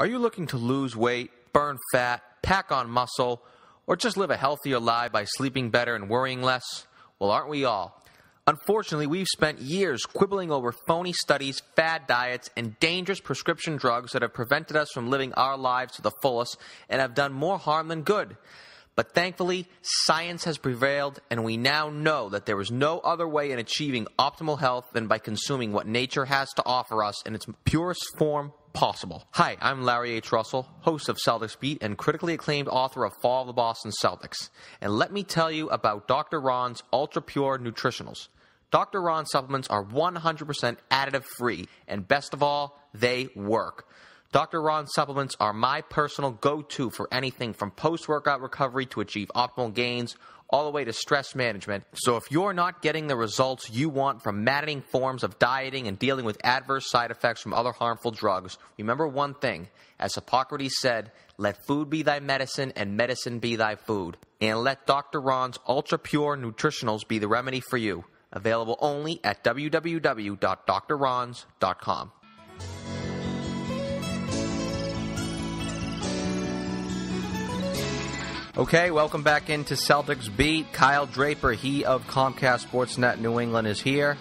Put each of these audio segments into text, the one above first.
Are you looking to lose weight, burn fat, pack on muscle, or just live a healthier life by sleeping better and worrying less? Well, aren't we all? Unfortunately, we've spent years quibbling over phony studies, fad diets, and dangerous prescription drugs that have prevented us from living our lives to the fullest and have done more harm than good. But thankfully, science has prevailed, and we now know that there is no other way in achieving optimal health than by consuming what nature has to offer us in its purest form possible. Hi, I'm Larry H. Russell, host of Celtics Beat and critically acclaimed author of Fall of the Boston Celtics. And let me tell you about Dr. Ron's Ultra Pure Nutritionals. Dr. Ron supplements are 100% additive-free, and best of all, they work. Dr. Ron supplements are my personal go-to for anything from post-workout recovery to achieve optimal gains, all the way to stress management. So if you're not getting the results you want from maddening forms of dieting and dealing with adverse side effects from other harmful drugs, remember one thing. As Hippocrates said, let food be thy medicine and medicine be thy food. And let Dr. Ron's Ultra Pure Nutritionals be the remedy for you. Available only at www.drrons.com. Okay, welcome back into Celtics Beat. Kyle Draper, he of Comcast Sportsnet New England, is here.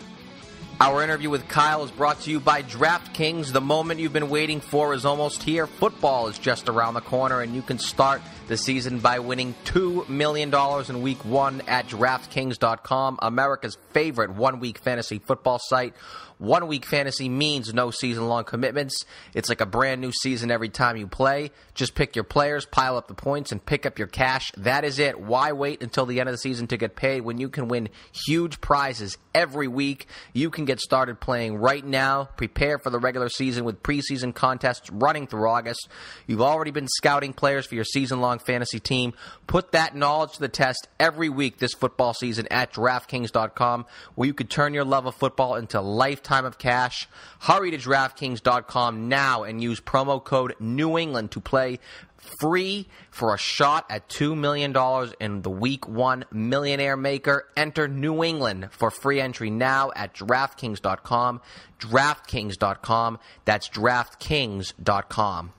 Our interview with Kyle is brought to you by DraftKings. The moment you've been waiting for is almost here. Football is just around the corner, and you can start the season by winning $2 million in Week 1 at DraftKings.com, America's favorite one-week fantasy football site. 1 week fantasy means no season-long commitments. It's like a brand new season every time you play. Just pick your players, pile up the points, and pick up your cash. That is it. Why wait until the end of the season to get paid when you can win huge prizes every week? You can get started playing right now. Prepare for the regular season with preseason contests running through August. You've already been scouting players for your season-long fantasy team. Put that knowledge to the test every week this football season at DraftKings.com, where you could turn your love of football into lifetime of cash. Hurry to DraftKings.com now and use promo code New England to play free for a shot at $2 million in the Week 1 Millionaire Maker. Enter New England for free entry now at DraftKings.com. DraftKings.com. That's DraftKings.com.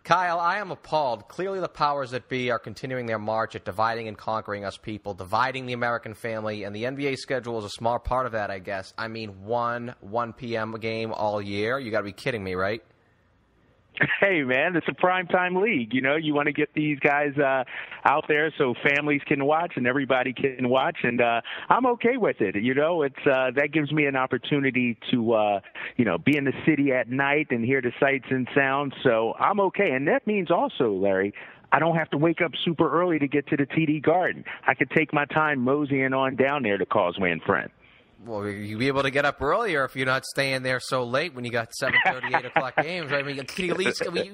Kyle, I am appalled. Clearly the powers that be are continuing their march at dividing and conquering us people, dividing the American family, and the NBA schedule is a small part of that, I guess. I mean, 1 p.m. game all year? You got to be kidding me, right? Hey, man, it's a primetime league. You know, you want to get these guys out there so families can watch and everybody can watch, and I'm okay with it. You know, it's that gives me an opportunity to, be in the city at night and hear the sights and sounds, so I'm okay. And that means also, Larry, I don't have to wake up super early to get to the TD Garden. I could take my time moseying on down there to Causeway and Friend. Well, you'll be able to get up earlier if you're not staying there so late when you got 7:30, 8 o'clock games. I mean,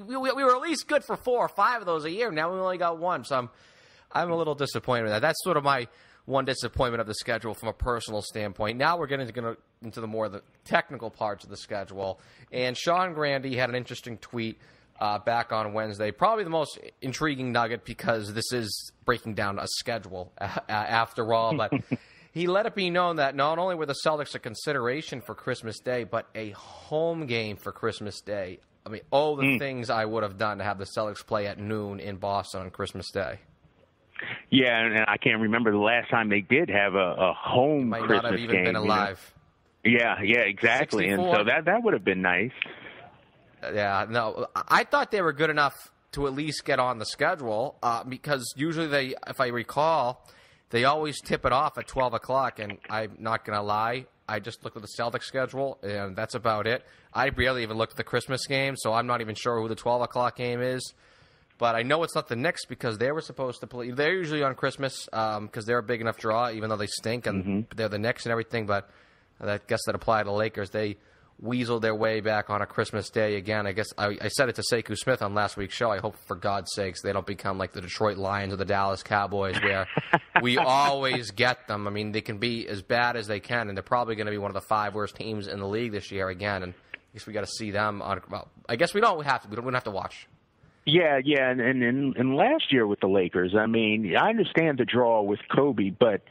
we were at least good for 4 or 5 of those a year. Now we only got 1, so I'm a little disappointed with that. That's sort of my one disappointment of the schedule from a personal standpoint. Now we're getting into the more the technical parts of the schedule. And Sean Grandy had an interesting tweet back on Wednesday. Probably the most intriguing nugget because this is breaking down a schedule after all, but he let it be known that not only were the Celtics a consideration for Christmas Day, but a home game for Christmas Day. I mean, the things I would have done to have the Celtics play at noon in Boston on Christmas Day. Yeah, and I can't remember the last time they did have a home Christmas game. Might not have even been alive. Yeah, exactly. 64. And so that would have been nice. Yeah, no, I thought they were good enough to at least get on the schedule because usually they, if I recall, they always tip it off at 12 o'clock, and I'm not going to lie. I just looked at the Celtics schedule, and that's about it. I barely even looked at the Christmas game, so I'm not even sure who the 12 o'clock game is. But I know it's not the Knicks because they were supposed to play. They're usually on Christmas because they're a big enough draw, even though they stink, and they're the Knicks and everything. But I guess that applied to the Lakers. They weaseled their way back on a Christmas Day again. I guess I said it to Sekou Smith on last week's show. I hope, for God's sakes, they don't become like the Detroit Lions or the Dallas Cowboys where we always get them. I mean, they can be as bad as they can, and they're probably going to be one of the 5 worst teams in the league this year again. And I guess we got to see them on. Well, I guess we don't have to. We don't have to watch. Yeah, and last year with the Lakers, I mean, I understand the draw with Kobe, but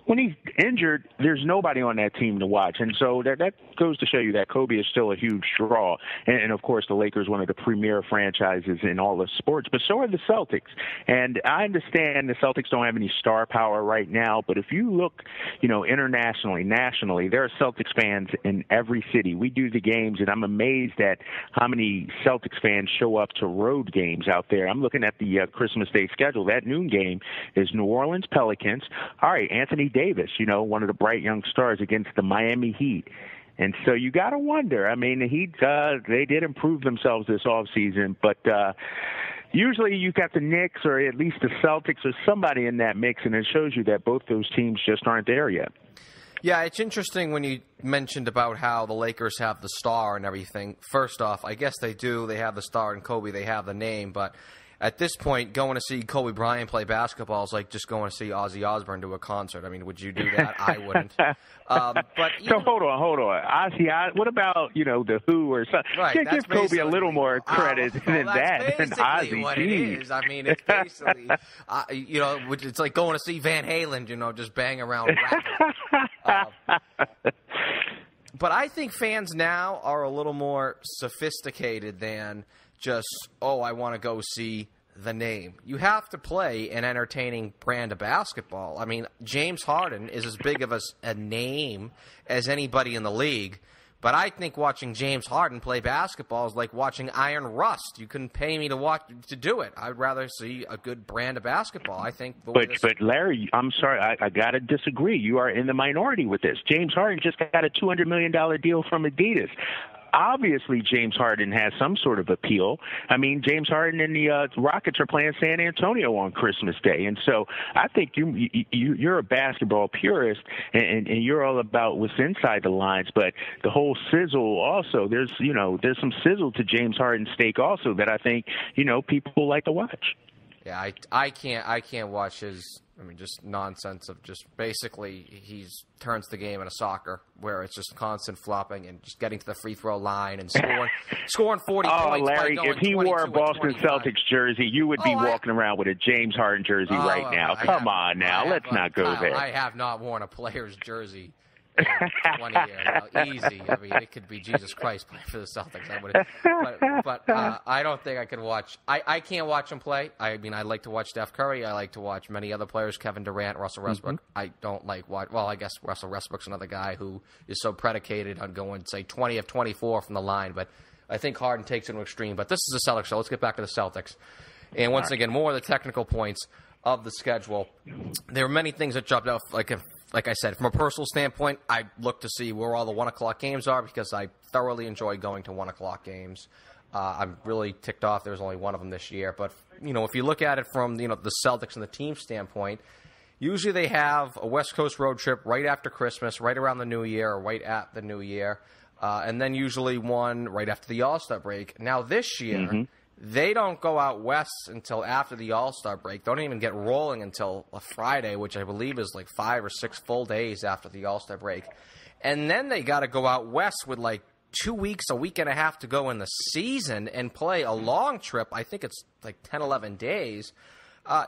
when he's injured, there's nobody on that team to watch. And so that goes to show you that Kobe is still a huge draw. And of course, the Lakers, one of the premier franchises in all of sports, but so are the Celtics. And I understand the Celtics don't have any star power right now, but if you look, internationally, nationally, there are Celtics fans in every city. We do the games, and I'm amazed at how many Celtics fans show up to road games out there. I'm looking at the Christmas Day schedule. That noon game is New Orleans Pelicans. All right, Anthony Davis, one of the bright young stars against the Miami Heat. And so you got to wonder. I mean, the Heat, they did improve themselves this offseason, but usually you got the Knicks or at least the Celtics or somebody in that mix, and it shows you that both those teams just aren't there yet. Yeah, it's interesting when you mentioned about how the Lakers have the star and everything. First off, I guess they do. They have the star and Kobe. They have the name, but at this point, going to see Kobe Bryant play basketball is like just going to see Ozzy Osbourne do a concert. I mean, would you do that? I wouldn't. But so hold on. Ozzy, what about the Who or something? Right, give Kobe a little more credit than that. That's basically what it is. I mean, it's basically it's like going to see Van Halen, just bang around rapping. But I think fans now are a little more sophisticated than just, I want to go see the name. You have to play an entertaining brand of basketball. I mean, James Harden is as big of a name as anybody in the league, but I think watching James Harden play basketball is like watching Iron Rust. You couldn't pay me to do it. I'd rather see a good brand of basketball. I think. But Larry, I'm sorry, I got to disagree. You are in the minority with this. James Harden just got a $200 million deal from Adidas. Obviously, James Harden has some sort of appeal. I mean, James Harden and the Rockets are playing San Antonio on Christmas Day. And so I think you're a basketball purist, and you're all about what's inside the lines. But the whole sizzle also, there's some sizzle to James Harden's steak also that I think, people like to watch. Yeah, I can't watch his, just nonsense of just basically turns the game into soccer where it's just constant flopping and just getting to the free throw line and scoring 40 points. Oh, Larry, if he wore a Boston Celtics jersey, you would be walking around with a James Harden jersey right now. Come on now, let's not go there. I have not worn a player's jersey in 20 years. Easy. I mean, it could be Jesus Christ playing for the Celtics. But I don't think I could watch. I can't watch him play. I mean, I like to watch Steph Curry. I like to watch many other players, Kevin Durant, Russell Westbrook. Mm-hmm. I don't like watch. Well, I guess Russell Westbrook's another guy who is so predicated on going, say, 20 of 24 from the line. But I think Harden takes it to an extreme. But this is a Celtics show. Let's get back to the Celtics. And once again, more of the technical points of the schedule. There are many things that jumped out. Like I said, from a personal standpoint, I look to see where all the 1 o'clock games are because I thoroughly enjoy going to 1 o'clock games. I'm really ticked off there's only one of them this year. But, if you look at it from, the Celtics and the team standpoint, usually they have a West Coast road trip right after Christmas, right around the New Year or right at the New Year, and then usually one right after the All-Star break. Now, this year, they don't go out west until after the All-Star break. They don't even get rolling until a Friday, which I believe is like 5 or 6 full days after the All-Star break. And then they got to go out west with like 2 weeks, a week and a half to go in the season and play a long trip. I think it's like 10, 11 days.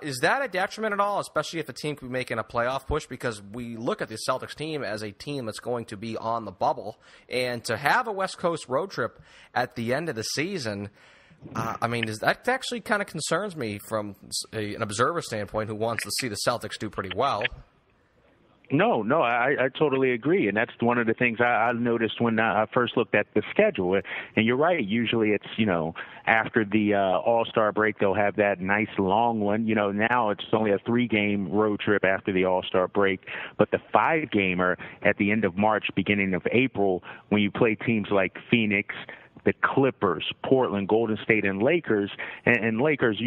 Is that a detriment at all, especially if the team could be making a playoff push? Because we look at the Celtics team as a team that's going to be on the bubble. And to have a West Coast road trip at the end of the season, that actually kind of concerns me from an observer standpoint who wants to see the Celtics do pretty well. No, I totally agree. And that's one of the things I noticed when I first looked at the schedule. And you're right. Usually it's, after the All-Star break, they'll have that nice long one. Now it's only a 3-game road trip after the All-Star break. But the 5-gamer at the end of March, beginning of April, when you play teams like Phoenix, the Clippers, Portland, Golden State, and Lakers. And Lakers,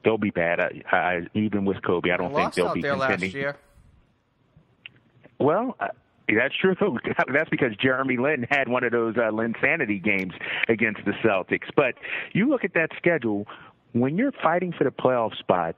they'll be bad. Even with Kobe, I don't think they'll be contending. Last year. Well, that's true. That's because Jeremy Lin had one of those Linsanity games against the Celtics. But you look at that schedule, when you're fighting for the playoff spot,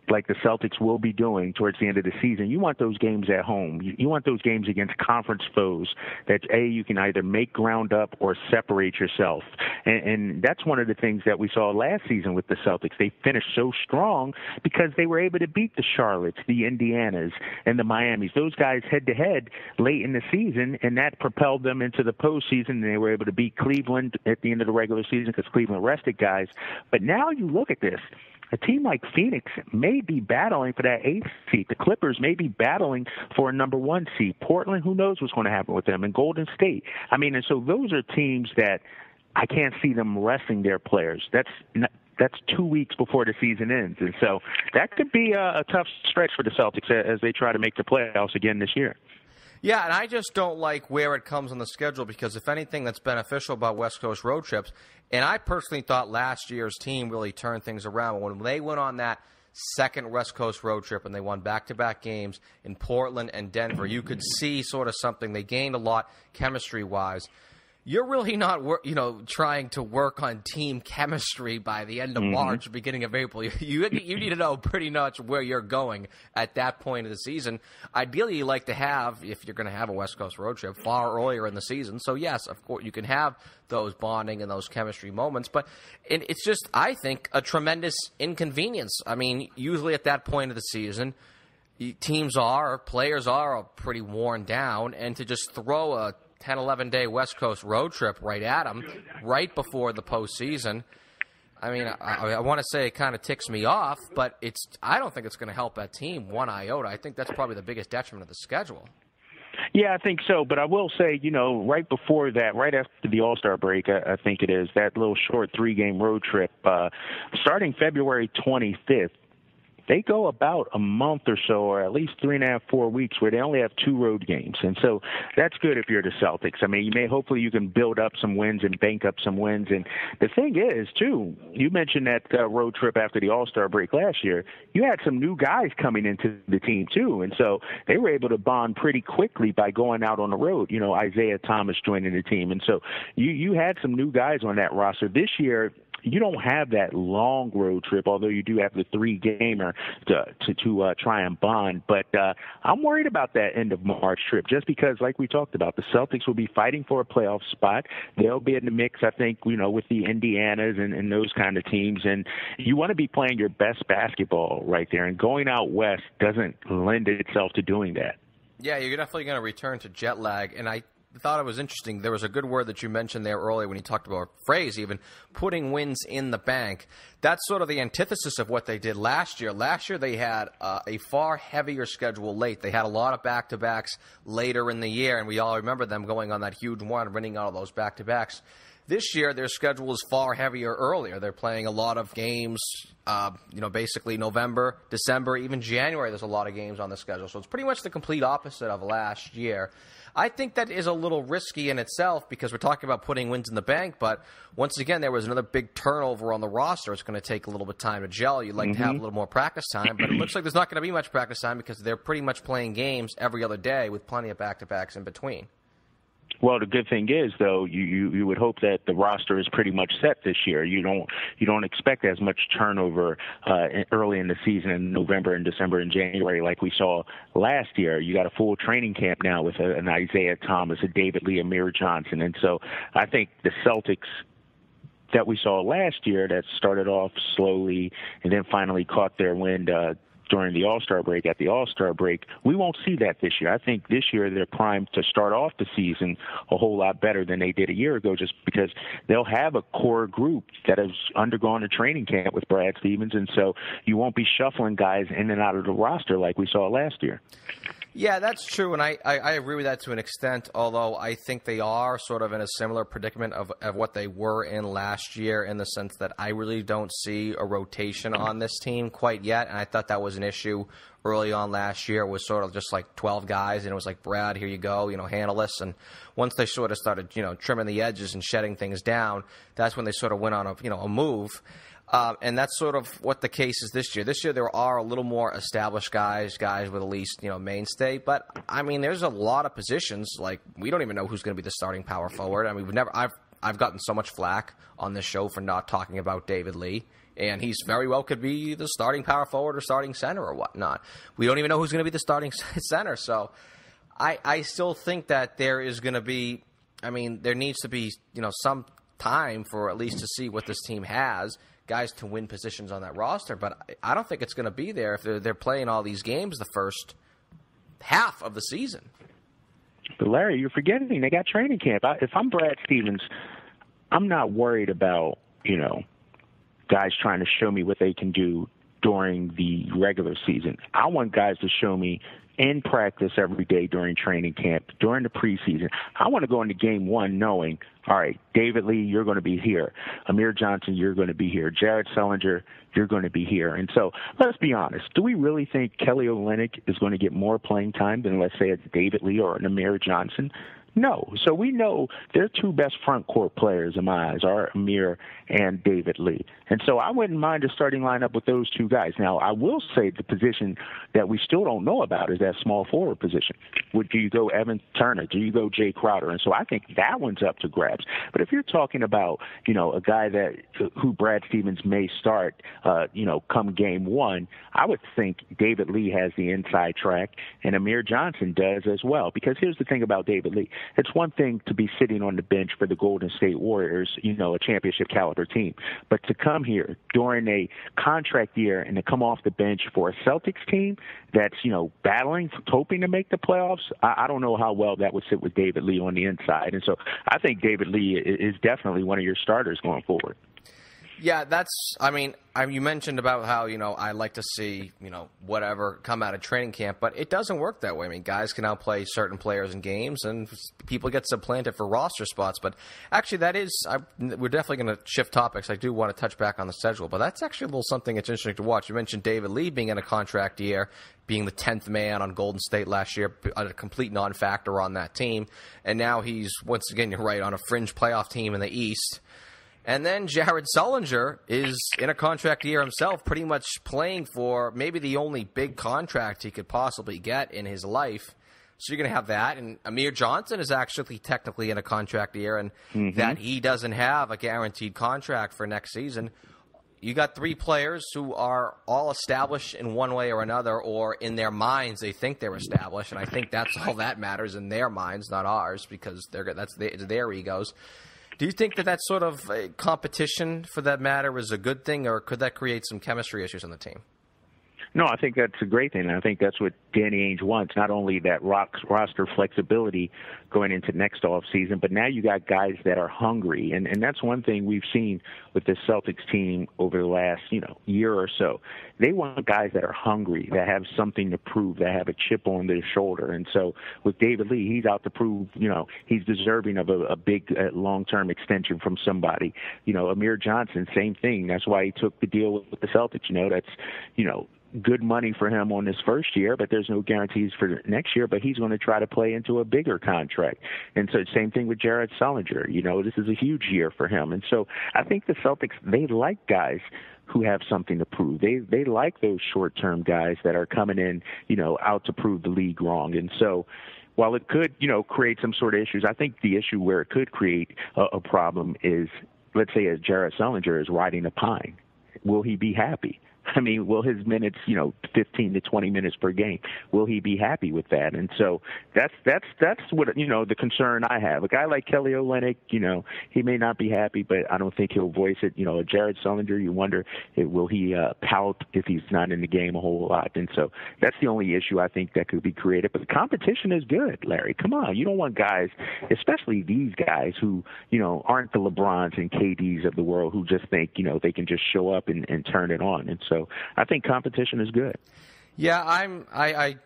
like the Celtics will be doing towards the end of the season, you want those games at home. You want those games against conference foes that, you can either make ground up or separate yourself. And that's one of the things that we saw last season with the Celtics. They finished so strong because they were able to beat the Charlottes, the Indianas, and the Miamis. Those guys head-to-head late in the season, and that propelled them into the postseason, and they were able to beat Cleveland at the end of the regular season because Cleveland rested guys. But now you look at this. A team like Phoenix may be battling for that 8th seed. The Clippers may be battling for a number 1 seed. Portland, who knows what's going to happen with them, and Golden State. I mean, and so those are teams that I can't see them resting their players. That's 2 weeks before the season ends. And so that could be a tough stretch for the Celtics as they try to make the playoffs again this year. Yeah, and I just don't like where it comes on the schedule because if anything that's beneficial about West Coast road trips, and I personally thought last year's team really turned things around. When they went on that second West Coast road trip and they won back-to-back games in Portland and Denver, you could see sort of something. They gained a lot chemistry-wise. You're really not, trying to work on team chemistry by the end of March, beginning of April. You need to know pretty much where you're going at that point of the season. Ideally, you like to have, if you're going to have a West Coast road trip, far earlier in the season. So, yes, of course, you can have those bonding and those chemistry moments. But it's just, I think, a tremendous inconvenience. I mean, usually at that point of the season, players are pretty worn down, and to just throw a 10, 11-day West Coast road trip right at them, right before the postseason. I mean, I want to say it kind of ticks me off, but I don't think it's going to help that team one iota. I think that's probably the biggest detriment of the schedule. Yeah, I think so. But I will say, right before that, right after the All-Star break, I think it is, that little short 3-game road trip, starting February 25th, they go about a month or so, or at least 3.5, 4 weeks, where they only have 2 road games. And so that's good if you're the Celtics. I mean, hopefully you can build up some wins and bank up some wins. And the thing is, too, you mentioned that road trip after the All-Star break last year. You had some new guys coming into the team, too. And so they were able to bond pretty quickly by going out on the road. Isaiah Thomas joining the team. And so you had some new guys on that roster. This year, you don't have that long road trip, although you do have the 3-gamer to try and bond. But I'm worried about that end of March trip just because, like we talked about, the Celtics will be fighting for a playoff spot. They'll be in the mix, I think, with the Indianas and those kind of teams. And you want to be playing your best basketball right there. And going out west doesn't lend itself to doing that. Yeah, you're definitely going to return to jet lag. And I thought it was interesting. There was a good word that you mentioned there earlier when you talked about a phrase even, putting wins in the bank. That's sort of the antithesis of what they did last year. Last year they had a far heavier schedule late. They had a lot of back-to-backs later in the year, and we all remember them going on that huge run, winning all those back-to-backs. This year their schedule is far heavier earlier. They're playing a lot of games, basically November, December, even January there's a lot of games on the schedule. So it's pretty much the complete opposite of last year. I think that is a little risky in itself because we're talking about putting wins in the bank, but once again, there was another big turnover on the roster. It's going to take a little bit of time to gel. You'd like to have a little more practice time, but it looks like there's not going to be much practice time because they're pretty much playing games every other day with plenty of back-to-backs in between. Well, the good thing is, though, you would hope that the roster is pretty much set this year. You don't expect as much turnover early in the season in November and December and January like we saw last year. You got a full training camp now with an Isaiah Thomas, a David Lee, Amir Johnson, and so I think the Celtics that we saw last year that started off slowly and then finally caught their wind during the All-Star break, at the All-Star break, we won't see that this year. I think this year they're primed to start off the season a whole lot better than they did a year ago just because they'll have a core group that has undergone a training camp with Brad Stevens, and so you won't be shuffling guys in and out of the roster like we saw last year. Yeah, that's true, and I agree with that to an extent, although I think they are sort of in a similar predicament of what they were in last year in the sense that I really don't see a rotation on this team quite yet, and I thought that was an issue early on last year. It was sort of just like 12 guys, and it was like, Brad, here you go, handle this, and once they sort of started, trimming the edges and shedding things down, that's when they sort of went on a move. And that's sort of what the case is this year. This year there are a little more established guys with at least, mainstay. But, I mean, there's a lot of positions. Like, we don't even know who's going to be the starting power forward. I mean, I've I've gotten so much flack on this show for not talking about David Lee, and he's very well could be the starting power forward or starting center or whatnot. We don't even know who's going to be the starting center, so I still think that there is going to be, there needs to be, some time for at least to see what this team has, guys to win positions on that roster, but I don't think it's going to be there if they're playing all these games the first half of the season. But Larry, you're forgetting they got training camp. If I'm Brad Stevens, I'm not worried about, guys trying to show me what they can do during the regular season. I want guys to show me in practice every day during training camp, during the preseason. I want to go into game one knowing, all right, David Lee, you're going to be here. Amir Johnson, you're going to be here. Jared Sullinger, you're going to be here. And so let's be honest. Do we really think Kelly Olynyk is going to get more playing time than, let's say, it's David Lee or an Amir Johnson? No. So we know their two best front court players in my eyes are Amir and David Lee. And so I wouldn't mind a starting lineup with those two guys. Now, I will say the position that we still don't know about is that small forward position. Do you go Evan Turner? Do you go Jay Crowder? And so I think that one's up to grabs. But if you're talking about, a guy who Brad Stevens may start, come game one, I would think David Lee has the inside track and Amir Johnson does as well. Because here's the thing about David Lee. It's one thing to be sitting on the bench for the Golden State Warriors, a championship caliber team. But to come here during a contract year and to come off the bench for a Celtics team that's, battling, hoping to make the playoffs, I don't know how well that would sit with David Lee on the inside. And so I think David Lee is definitely one of your starters going forward. Yeah, you mentioned about how, I like to see, whatever come out of training camp, but it doesn't work that way. Guys can outplay certain players in games, and people get supplanted for roster spots. But actually, we're definitely going to shift topics. I do want to touch back on the schedule, but that's actually a little something that's interesting to watch. You mentioned David Lee being in a contract year, being the 10th man on Golden State last year, a complete non-factor on that team. And now he's, once again, you're right, on a fringe playoff team in the East. And then Jared Sullinger is in a contract year himself, pretty much playing for maybe the only big contract he could possibly get in his life. So you're going to have that. And Amir Johnson is actually technically in a contract year, and that he doesn't have a guaranteed contract for next season. You got three players who are all established in one way or another, or in their minds they think they're established. And I think that's all that matters in their minds, not ours, because that's their egos. Do you think that sort of competition, for that matter, is a good thing, or could that create some chemistry issues on the team? No, I think that's a great thing. I think that's what Danny Ainge wants, not only that roster flexibility going into next offseason, but now you got guys that are hungry. And that's one thing we've seen with the Celtics team over the last, year or so. They want guys that are hungry, that have something to prove, that have a chip on their shoulder. And so with David Lee, he's out to prove, he's deserving of a big long-term extension from somebody. Amir Johnson, same thing. That's why he took the deal with the Celtics. That's, good money for him on his first year, but there's no guarantees for next year, but he's going to try to play into a bigger contract. And so same thing with Jared Sullinger. This is a huge year for him. And so I think the Celtics, they like guys who have something to prove. They like those short-term guys that are coming in, out to prove the league wrong. And so while it could, create some sort of issues, I think the issue where it could create a problem is, let's say, as Jared Sullinger is riding a pine. Will he be happy? Will his minutes, 15 to 20 minutes per game, will he be happy with that? And so that's what, the concern I have. A guy like Kelly Olynyk, he may not be happy, but I don't think he'll voice it. Jared Sullinger, you wonder, will he pout if he's not in the game a whole lot? And so that's the only issue I think that could be created. But the competition is good, Larry. Come on. You don't want guys, especially these guys who, aren't the LeBrons and KDs of the world who just think, they can just show up and turn it on. And so I think competition is good. Yeah, I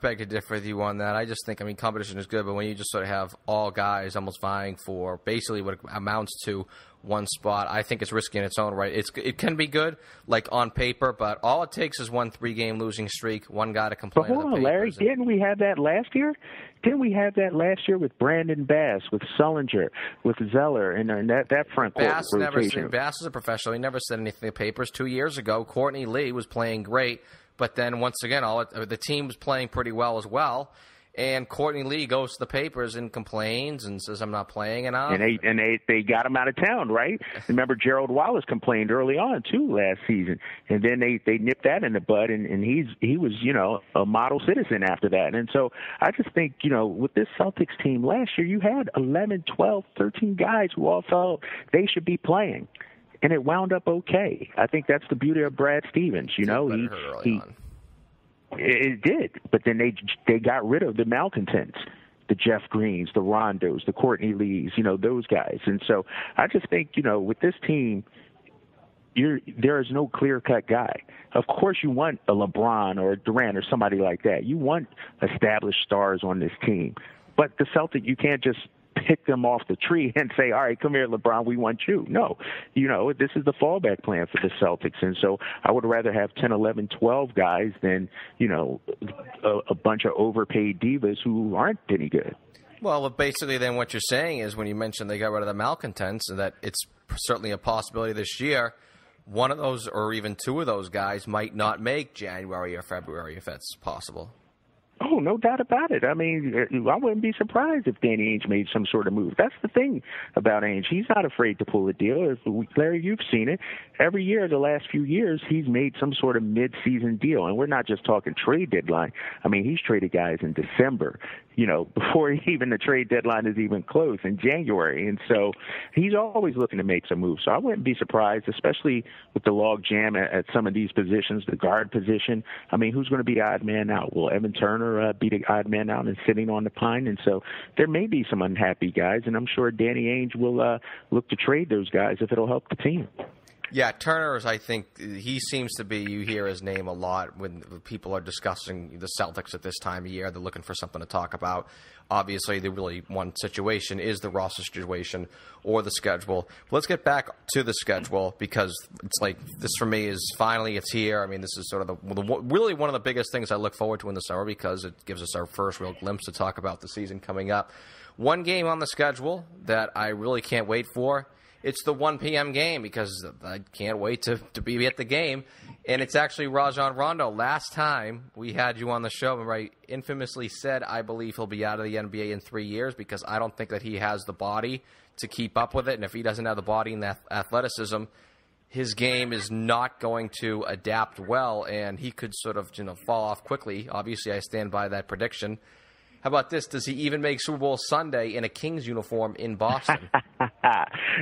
beg to differ with you on that. I just think, competition is good, but when you just sort of have all guys almost vying for basically what amounts to one spot, I think it's risky in its own right. It can be good, like on paper, but all it takes is one 3-game losing streak, one guy to complain. But hold on, Larry, didn't we have that last year? Didn't we have that last year with Brandon Bass, with Sullinger, with Zeller, and that front court rotation? Bass is a professional. He never said anything in the papers. 2 years ago, Courtney Lee was playing great, but then once again, the team was playing pretty well as well. And Courtney Lee goes to the papers and complains and says, I'm not playing enough. And they got him out of town, right? Remember, Gerald Wallace complained early on, too, last season. And then they nipped that in the bud, and he was, a model citizen after that. And so I just think, with this Celtics team last year, you had 11, 12, 13 guys who all felt they should be playing. And it wound up okay. I think that's the beauty of Brad Stevens. It did, but then they got rid of the malcontents, the Jeff Greens, the Rondos, the Courtney Lees, those guys. And so I just think, with this team, there is no clear-cut guy. Of course, you want a LeBron or a Durant or somebody like that. You want established stars on this team. But the Celtics, you can't just pick them off the tree and say, all right, come here, LeBron, we want you. No, this is the fallback plan for the Celtics. And so I would rather have 10, 11, 12 guys than, a bunch of overpaid divas who aren't any good. Well, basically then what you're saying is when you mentioned they got rid of the malcontents, that it's certainly a possibility this year one of those or even two of those guys might not make January or February if that's possible. Oh, no doubt about it. I mean, I wouldn't be surprised if Danny Ainge made some sort of move. That's the thing about Ainge. He's not afraid to pull a deal. Larry, you've seen it. Every year, the last few years, he's made some sort of mid-season deal. And we're not just talking trade deadline. I mean, he's traded guys in December, before even the trade deadline is even close in January. And so he's always looking to make some moves. So I wouldn't be surprised, especially with the log jam at some of these positions, the guard position. I mean, who's going to be odd man out? Will Evan Turner be the odd man out and sitting on the pine? And so there may be some unhappy guys, and I'm sure Danny Ainge will look to trade those guys if it'll help the team. Yeah, Turner's, I think, he seems to be, you hear his name a lot when people are discussing the Celtics at this time of year. They're looking for something to talk about. Obviously, the really one situation is the roster situation or the schedule. Let's get back to the schedule because it's like this for me is finally it's here. I mean, this is sort of really one of the biggest things I look forward to in the summer because it gives us our first real glimpse to talk about the season coming up. One game on the schedule that I really can't wait for. It's the 1 p.m. game because I can't wait to be at the game. And it's actually Rajon Rondo. Last time we had you on the show, I infamously said I believe he'll be out of the NBA in 3 years because I don't think that he has the body to keep up with it. And if he doesn't have the body and the athleticism, his game is not going to adapt well, and he could sort of fall off quickly. Obviously, I stand by that prediction. How about this? Does he even make Super Bowl Sunday in a Kings uniform in Boston?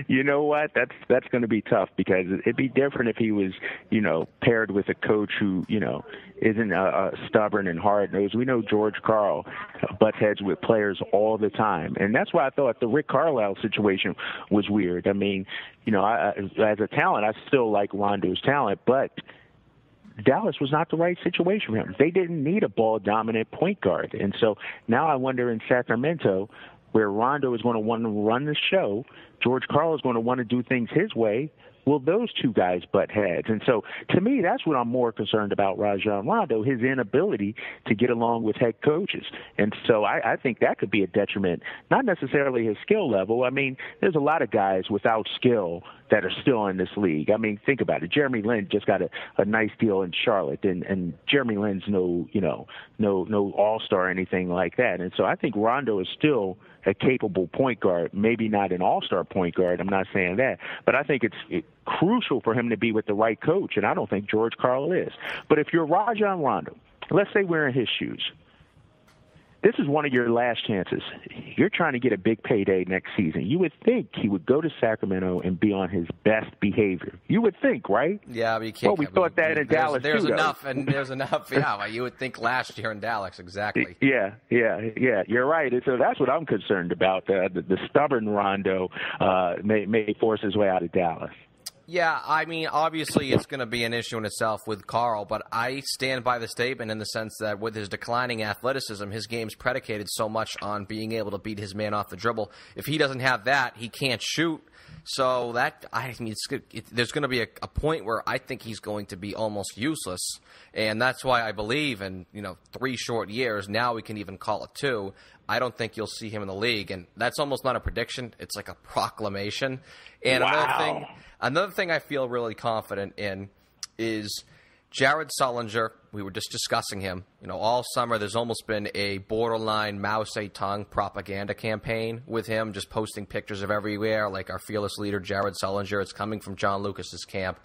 You know what? That's going to be tough because it'd be different if he was, paired with a coach who, isn't stubborn and hard-nosed. We know George Karl butts heads with players all the time. And that's why I thought the Rick Carlisle situation was weird. I mean, as a talent, I still like Rondo's talent, but Dallas was not the right situation for him. They didn't need a ball-dominant point guard. And so now I wonder in Sacramento, where Rondo is going to want to run the show, George Karl is going to want to do things his way, will those two guys butt heads? And so to me, that's what I'm more concerned about Rajon Rondo, his inability to get along with head coaches. And so I think that could be a detriment, not necessarily his skill level. I mean, there's a lot of guys without skill that are still in this league. I mean, think about it. Jeremy Lin just got a nice deal in Charlotte, and Jeremy Lin's no all-star or anything like that. And so I think Rondo is still a capable point guard, maybe not an all-star point guard. I'm not saying that. But I think it's crucial for him to be with the right coach, and I don't think George Karl is. But if you're Rajon Rondo, let's say we're in his shoes. This is one of your last chances. You're trying to get a big payday next season. You would think he would go to Sacramento and be on his best behavior. You would think, right? Yeah, but you can't. Well, we thought that in Dallas, there's too, enough, and there's enough. Yeah, you would think last year in Dallas, exactly. Yeah. You're right. So that's what I'm concerned about. The stubborn Rondo may force his way out of Dallas. Yeah, I mean, obviously it's going to be an issue in itself with Karl, but I stand by the statement in the sense that with his declining athleticism, his game's predicated so much on being able to beat his man off the dribble. If he doesn't have that, he can't shoot. So there's going to be a point where I think he's going to be almost useless, and that's why I believe in 3 short years. Now we can even call it 2. I don't think you'll see him in the league, and that's almost not a prediction. It's like a proclamation. And wow. Another thing I feel really confident in is Jared Sullinger, we were just discussing him. All summer there's almost been a borderline Mao Zedong propaganda campaign with him, just posting pictures of everywhere, like our fearless leader, Jared Sullinger. It's coming from John Lucas's camp.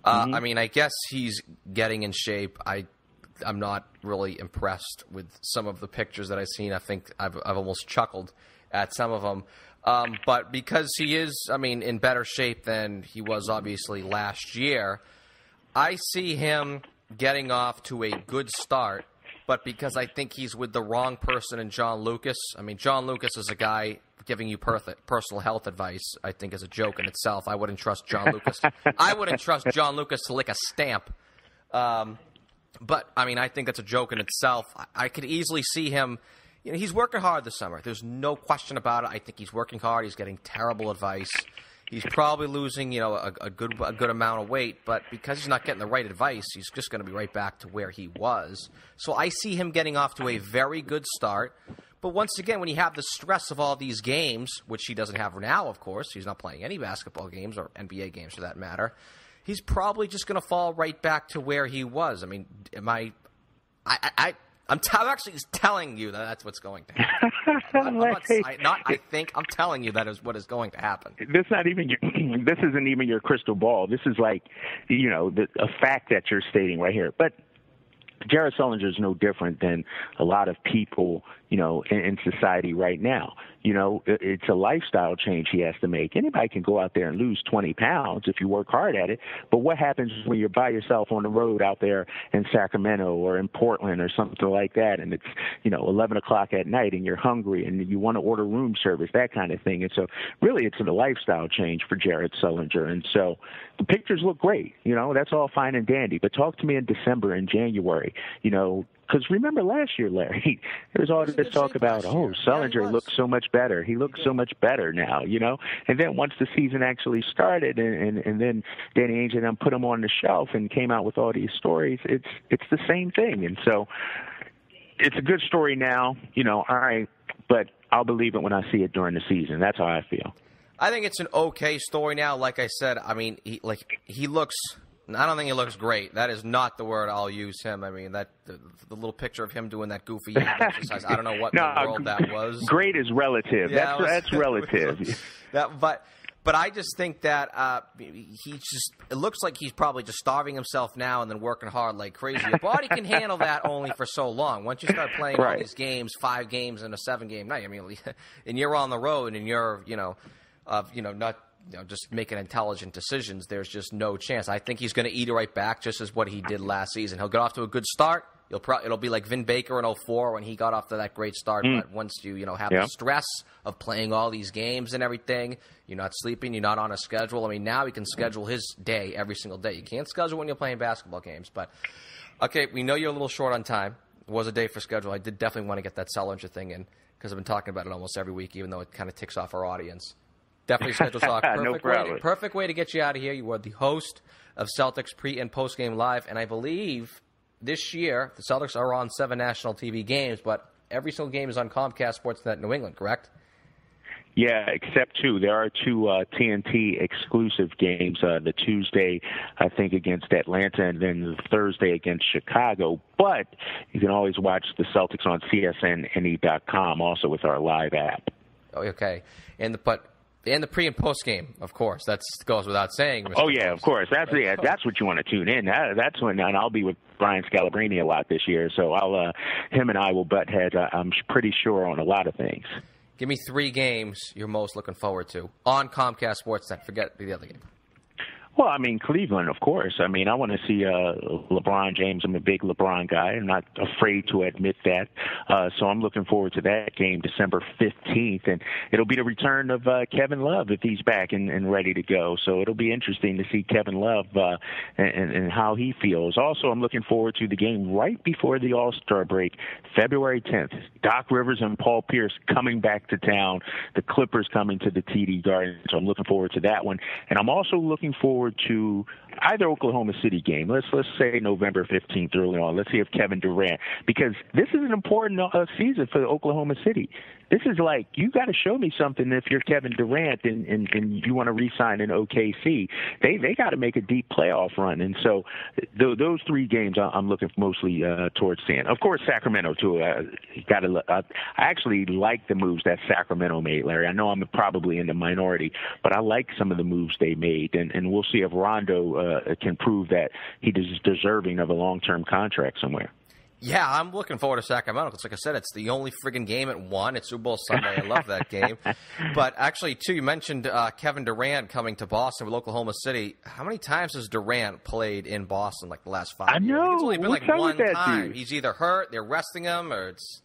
I guess he's getting in shape. I'm not really impressed with some of the pictures that I've seen. I think I've almost chuckled at some of them. But because he is, in better shape than he was obviously last year, I see him getting off to a good start, but because I think he's with the wrong person in John Lucas. John Lucas is a guy giving you personal health advice, I think is a joke in itself. I wouldn't trust John Lucas. I wouldn't trust John Lucas to lick a stamp. But, I think that's a joke in itself. I could easily see him. He's working hard this summer. There's no question about it. I think he's working hard. He's getting terrible advice. He's probably losing, a good amount of weight, but because he's not getting the right advice, he's just going to be right back to where he was. So I see him getting off to a very good start. But once again, when you have the stress of all these games, which he doesn't have now, of course, he's not playing any basketball games or NBA games for that matter, he's probably just going to fall right back to where he was. I'm actually telling you that that's what's going to happen. I'm telling you that is what is going to happen. This isn't even your crystal ball. This is like, a fact that you're stating right here. But Jared Sullinger is no different than a lot of people, in society right now. It's a lifestyle change he has to make. Anybody can go out there and lose 20 pounds if you work hard at it. But what happens when you're by yourself on the road out there in Sacramento or in Portland or something like that, and it's, 11 o'clock at night and you're hungry and you want to order room service, that kind of thing. And so really it's a lifestyle change for Jared Sullinger. And so the pictures look great. That's all fine and dandy. But talk to me in December and January, because remember last year, Larry, there was all this talk about, Sullinger looks so much better. He looks so much better now, And then once the season actually started and then Danny Ainge and them put him on the shelf and came out with all these stories, it's the same thing. And so it's a good story now, all right, but I'll believe it when I see it during the season. That's how I feel. I think it's an okay story now. Like I said, he looks – I don't think he looks great. That is not the word I'll use him. The little picture of him doing that goofy exercise. I don't know what in the world that was. Great is relative. Yeah, that's relative. But I just think that it looks like he's probably just starving himself now and then working hard like crazy. Your body can handle that only for so long. Once you start playing all these games, 5 games in a 7-game night, and you're on the road and you're, not just making intelligent decisions, there's just no chance. I think he's going to eat it right back, just as what he did last season. He'll get off to a good start. It'll be like Vin Baker in 2004 when he got off to that great start. But once you have the stress of playing all these games and everything, you're not sleeping, you're not on a schedule. Now he can schedule his day every single day. You can't schedule when you're playing basketball games. But okay, we know you're a little short on time. It was a day for schedule. I did definitely want to get that Sullinger thing in because I've been talking about it almost every week, even though it kind of ticks off our audience. Definitely schedule talk. Perfect way to get you out of here. You were the host of Celtics pre- and post-game live, and I believe this year the Celtics are on 7 national TV games, but every single game is on Comcast Sportsnet New England, correct? Yeah, except 2. There are 2 TNT exclusive games, the Tuesday, I think, against Atlanta, and then the Thursday against Chicago. But you can always watch the Celtics on CSNNE.com, also with our live app. Okay. And the pre- and post-game, of course. That goes without saying. Mr. Oh, yeah, of course. That's what you want to tune in. That's when, and I'll be with Brian Scalabrine a lot this year, so him and I will butt heads, I'm pretty sure, on a lot of things. Give me 3 games you're most looking forward to on Comcast Sportsnet. Forget the other game. Well, Cleveland, of course. I want to see LeBron James. I'm a big LeBron guy. I'm not afraid to admit that. So I'm looking forward to that game, December 15th. And it'll be the return of Kevin Love if he's back and ready to go. So it'll be interesting to see Kevin Love and how he feels. Also, I'm looking forward to the game right before the All-Star break, February 10th. Doc Rivers and Paul Pierce coming back to town. The Clippers coming to the TD Garden. So I'm looking forward to that one. And I'm also looking forward forward to either Oklahoma City game. Let's say November 15th early on. Let's see if Kevin Durant, because this is an important season for Oklahoma City. This is like, you got to show me something if you're Kevin Durant and you want to re-sign in OKC. They got to make a deep playoff run. And so those 3 games I'm looking mostly towards seeing. Of course, Sacramento, too. I actually like the moves that Sacramento made, Larry. I know I'm probably in the minority, but I like some of the moves they made. And we'll see if Rondo can prove that he is deserving of a long-term contract somewhere. Yeah, I'm looking forward to Sacramento because, like I said, it's the only friggin' game at 1. It's Super Bowl Sunday. I love that game. But actually, too, you mentioned Kevin Durant coming to Boston with Oklahoma City. How many times has Durant played in Boston, like the last 5 years? I know. It's only been like one time. Dude? He's either hurt, they're resting him, or it's...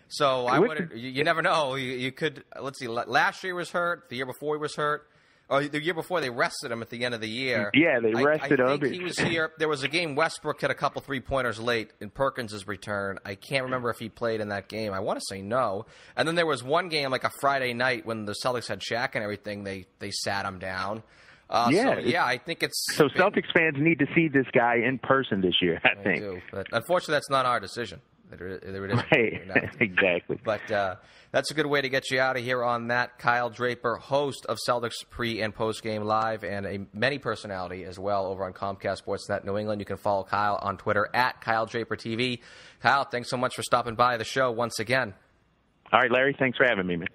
So I would. You never know. You could. Let's see. Last year he was hurt. The year before he was hurt. Or the year before they rested him at the end of the year. Yeah, they rested him. I think he was here. There was a game Westbrook hit a couple 3-pointers late in Perkins' return. I can't remember if he played in that game. I want to say no. And then there was one game, like a Friday night, when the Celtics had Shaq and everything. They sat him down. I think it's... So Celtics fans need to see this guy in person this year, I think. Do. But unfortunately, that's not our decision. There it is. Right, exactly. But that's a good way to get you out of here on that. Kyle Draper, host of Celtics pre- and post-game live, and a many personality as well over on Comcast Sportsnet New England. You can follow Kyle on Twitter at Kyle Draper TV. Kyle, thanks so much for stopping by the show once again. All right, Larry, thanks for having me, man.